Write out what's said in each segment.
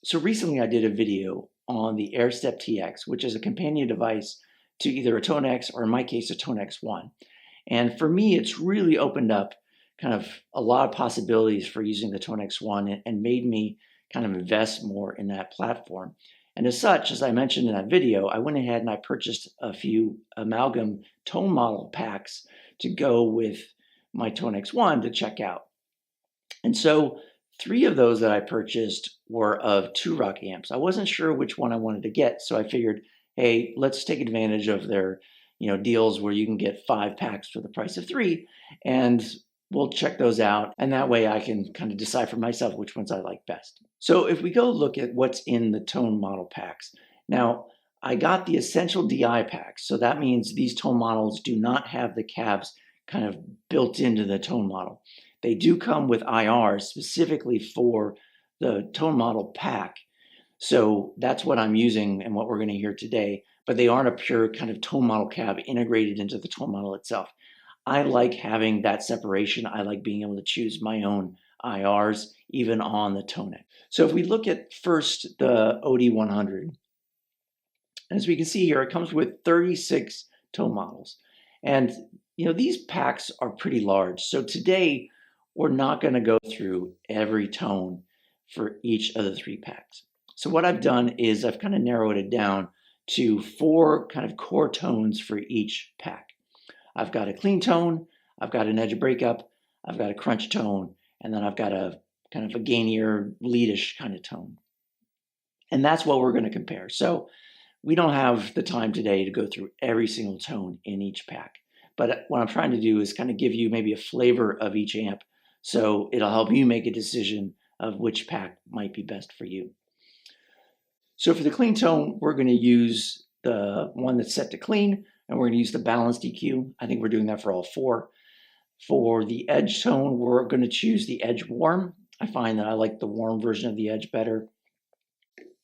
So recently I did a video on the AirStep TX, which is a companion device to either a Tonex or in my case, a Tonex 1. And for me, it's really opened up kind of a lot of possibilities for using the Tonex 1 and made me kind of invest more in that platform. And as such, as I mentioned in that video, I went ahead and I purchased a few Amalgam tone model packs to go with my Tonex 1 to check out. And so 3 of those that I purchased were of 2-rock amps. I wasn't sure which one I wanted to get, so I figured, hey, let's take advantage of their deals where you can get 5 packs for the price of 3, and we'll check those out. And that way I can kind of decide for myself which ones I like best. So if we go look at what's in the tone model packs. Now, I got the Essential DI packs, so that means these tone models do not have the cabs kind of built into the tone model. They do come with IR specifically for the tone model pack. So that's what I'm using and what we're going to hear today, but they aren't a pure kind of tone model cab integrated into the tone model itself. I like having that separation. I like being able to choose my own IRs, even on the Tonex. So if we look at first the OD100, as we can see here, it comes with 36 tone models. And these packs are pretty large. So today, we're not going to go through every tone for each of the 3 packs. So what I've done is I've kind of narrowed it down to 4 kind of core tones for each pack. I've got a clean tone, I've got an edge of breakup, I've got a crunch tone, and then I've got a kind of a gainier, leadish kind of tone. And that's what we're going to compare. So we don't have the time today to go through every single tone in each pack. But what I'm trying to do is kind of give you maybe a flavor of each amp, so it'll help you make a decision of which pack might be best for you. So for the clean tone, we're going to use the one that's set to clean, and we're going to use the balanced EQ. I think we're doing that for all 4. For the edge tone, we're going to choose the edge warm. I find that I like the warm version of the edge better.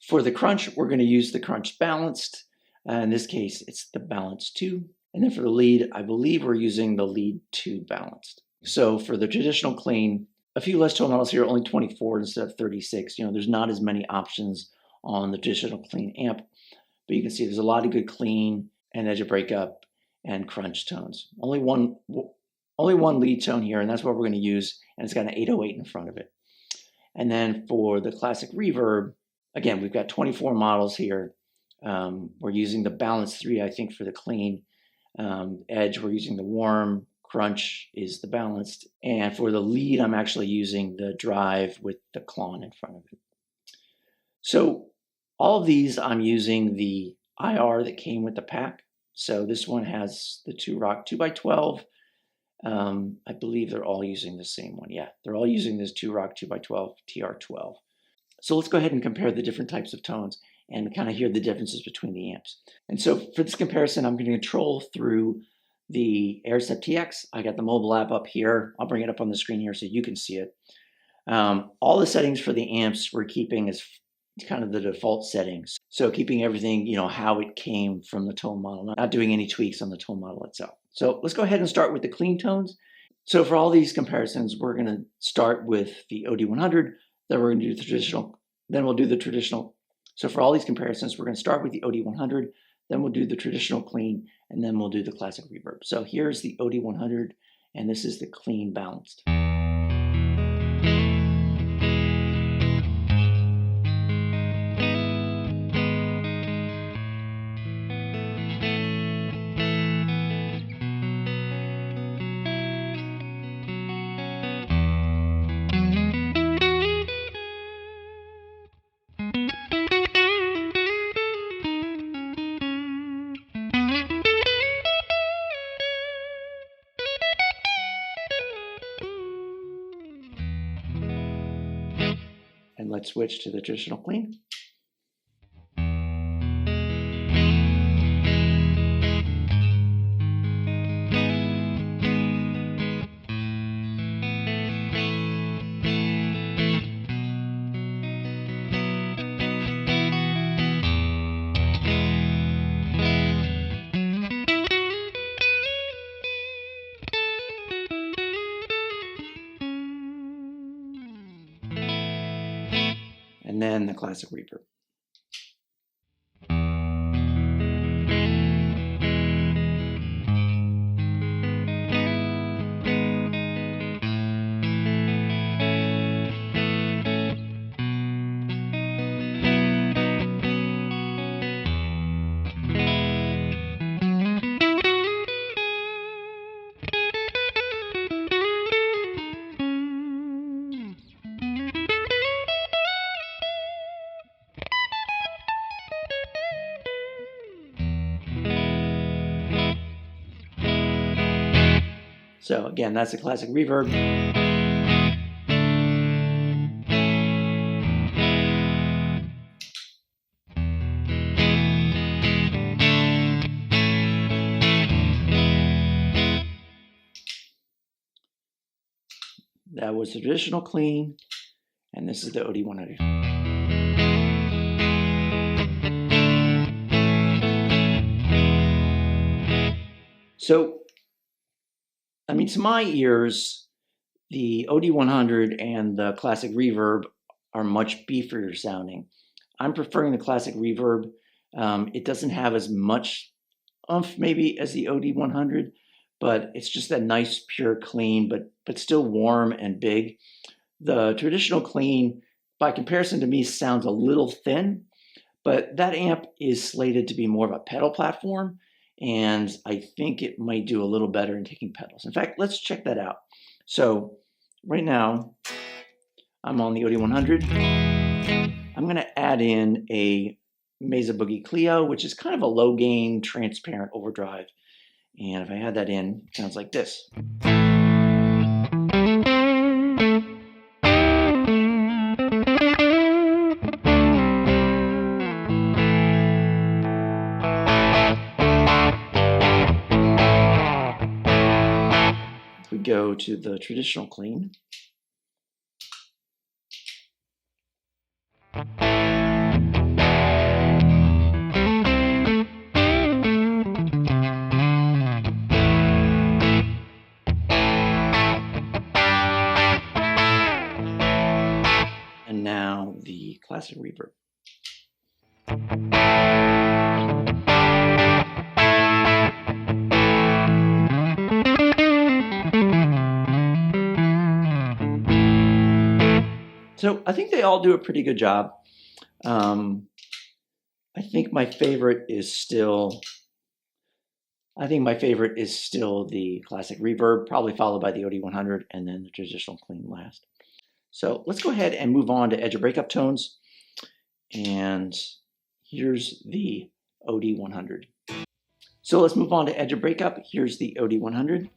For the crunch, we're going to use the crunch balanced. In this case, it's the balanced 2. And then for the lead, I believe we're using the lead 2 balanced. So for the traditional clean, a few less tone models here, only 24 instead of 36. There's not as many options on the traditional clean amp, but you can see there's a lot of good clean and edge of breakup and crunch tones. Only one lead tone here, and that's what we're going to use, and it's got an 808 in front of it. And then for the classic reverb, again, we've got 24 models here. We're using the balanced 3, I think, for the clean. Edge, we're using the warm. Crunch is the balanced. And for the lead, I'm actually using the drive with the clon in front of it. So all of these, I'm using the IR that came with the pack. So this one has the 2-rock 2x12. I believe they're all using the same one. Yeah, they're all using this 2-rock 2x12 TR12. So let's go ahead and compare the different types of tones and kind of hear the differences between the amps. And so for this comparison, I'm going to troll through the AirStep TX. I got the mobile app up here. I'll bring it up on the screen here so you can see it. All the settings for the amps we're keeping as kind of the default settings. So keeping everything, how it came from the tone model, not doing any tweaks on the tone model itself. So let's go ahead and start with the clean tones. So for all these comparisons, we're going to start with the OD100, then we're going to do the traditional, then we'll do the traditional. So for all these comparisons, we're going to start with the OD100, then we'll do the traditional clean, and then we'll do the classic reverb. So here's the OD100, and this is the clean balanced. And let's switch to the traditional clean. And then then the Classic Reverb. So again, that's the Classic Reverb. That was the traditional clean, and this is the OD100. So, I mean, to my ears, the OD100 and the Classic Reverb are much beefier sounding. I'm preferring the Classic Reverb. It doesn't have as much oomph maybe as the OD100, but it's just that nice pure clean, but still warm and big. The traditional clean, by comparison to me, sounds a little thin, but that amp is slated to be more of a pedal platform, and I think it might do a little better in taking pedals. In fact, let's check that out. So right now, I'm on the OD100. I'm going to add in a Mesa Boogie Clio, which is kind of a low gain, transparent overdrive. And if I add that in, it sounds like this. If we go to the traditional clean, and now the Classic Reverb. So I think they all do a pretty good job. I think my favorite is still the Classic Reverb, probably followed by the OD100 and then the traditional clean last. So let's go ahead and move on to edge of breakup tones. And here's the OD100. So let's move on to edge of breakup. Here's the OD100.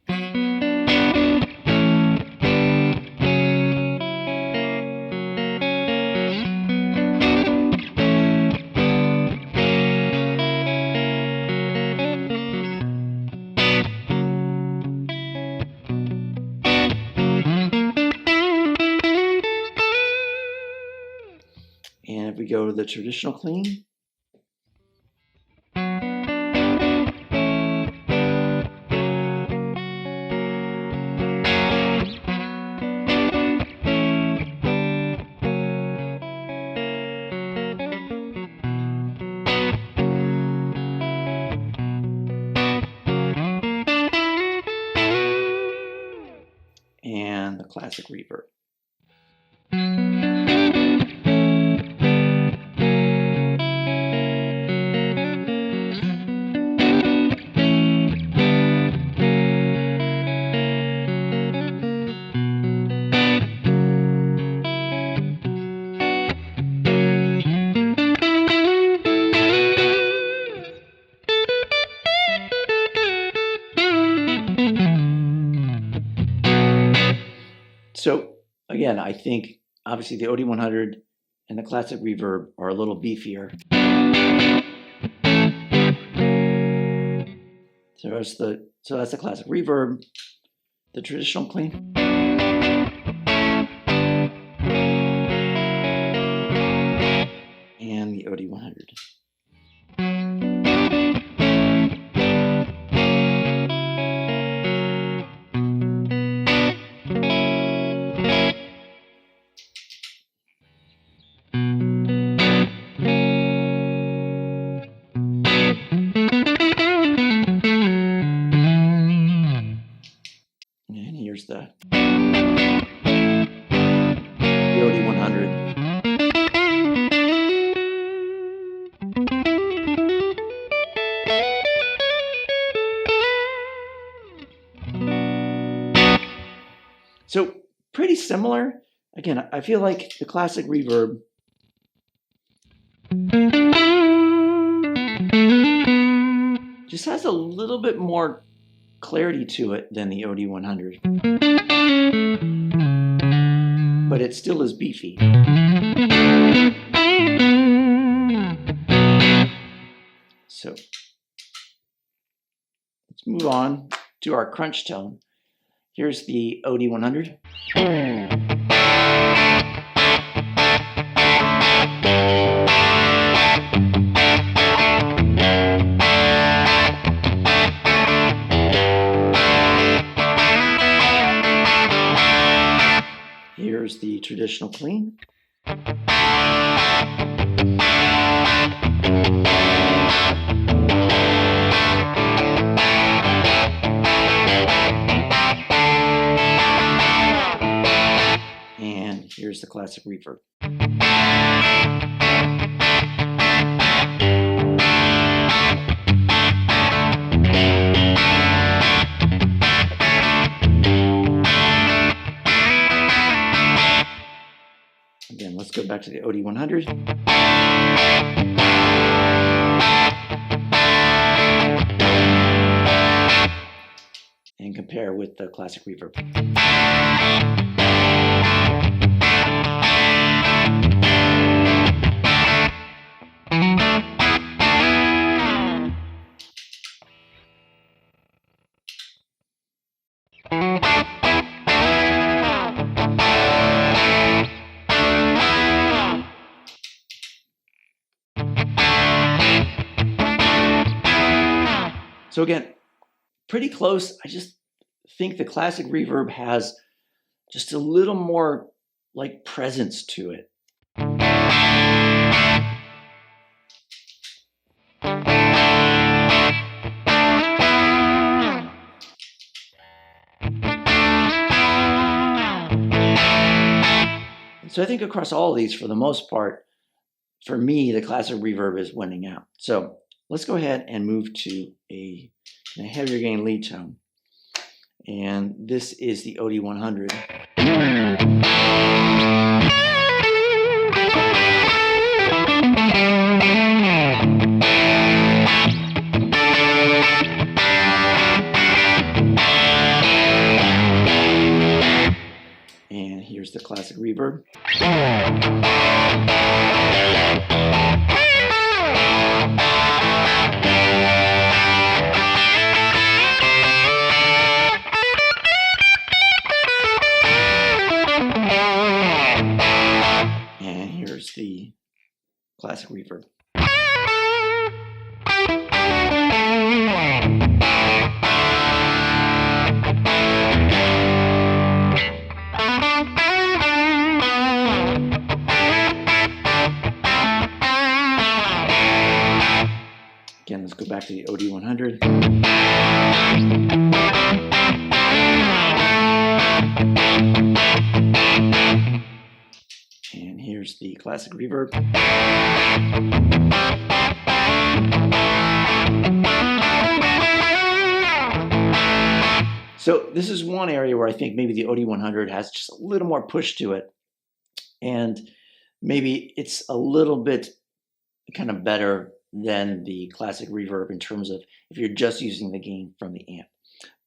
And if we go to the traditional clean, and the Classic Reverb. So again, I think obviously the OD100 and the Classic Reverb are a little beefier. So that's the Classic Reverb, the traditional clean. And the OD100. similar. Again, I feel like the Classic Reverb just has a little bit more clarity to it than the OD100, but it still is beefy. So let's move on to our crunch tone. Here's the OD100. Here's the traditional clean. And here's the Classic Reverb. Again, let's go back to the OD100. And compare with the Classic Reverb. So again, pretty close. I just think the Classic Reverb has just a little more like presence to it. So I think across all of these, for the most part, for me, the Classic Reverb is winning out. So let's go ahead and move to a heavier gain lead tone. And this is the OD100. And here's the Classic Reverb. And here's the Classic Reverb. Again, let's go back to the OD100. And here's the Classic Reverb. So this is one area where I think maybe the OD100 has just a little more push to it. And maybe it's a little bit kind of better than the Classic Reverb in terms of if you're just using the gain from the amp.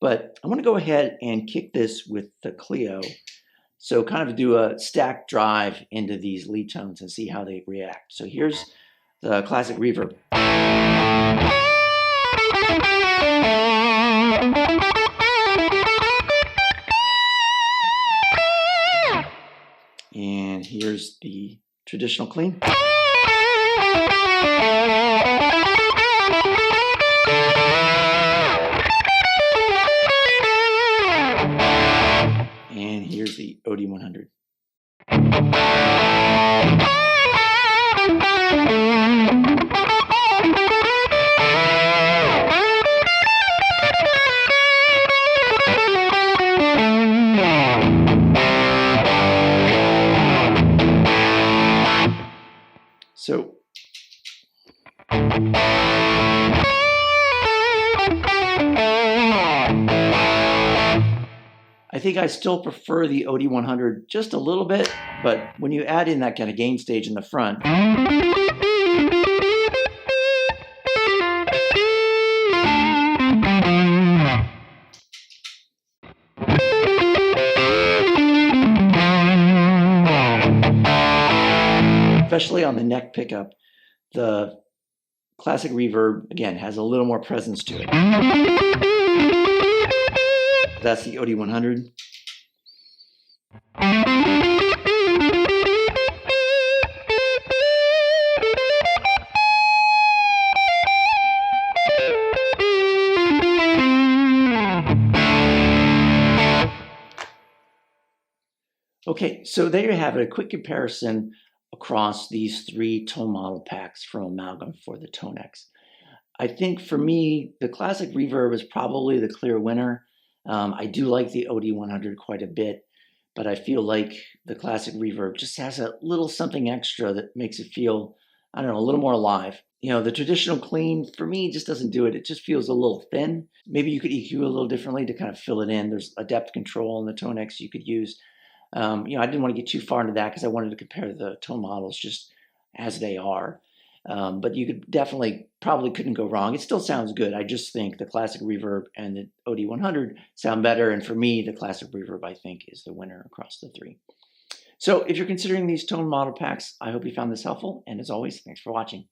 But I want to go ahead and kick this with the Clio. So kind of do a stack drive into these lead tones and see how they react. So here's the Classic Reverb. And here's the traditional clean. And here's the OD100. So I think I still prefer the OD100 just a little bit, but when you add in that kind of gain stage in the front, especially on the neck pickup, the Classic Reverb, again, has a little more presence to it. That's the OD100. Okay, so there you have it, a quick comparison across these 3 tone model packs from Amalgam for the Tonex. I think for me, the Classic Reverb is probably the clear winner. I do like the OD100 quite a bit, but I feel like the Classic Reverb just has a little something extra that makes it feel, I don't know, a little more alive. You know, the traditional clean, for me, just doesn't do it. It just feels a little thin. Maybe you could EQ a little differently to kind of fill it in. There's a depth control in the Tonex you could use. I didn't want to get too far into that because I wanted to compare the tone models just as they are. But you could definitely, probably couldn't go wrong. It still sounds good. I just think the Classic Reverb and the OD100 sound better. And for me, the Classic Reverb, I think, is the winner across the 3. So if you're considering these tone model packs, I hope you found this helpful. And as always, thanks for watching.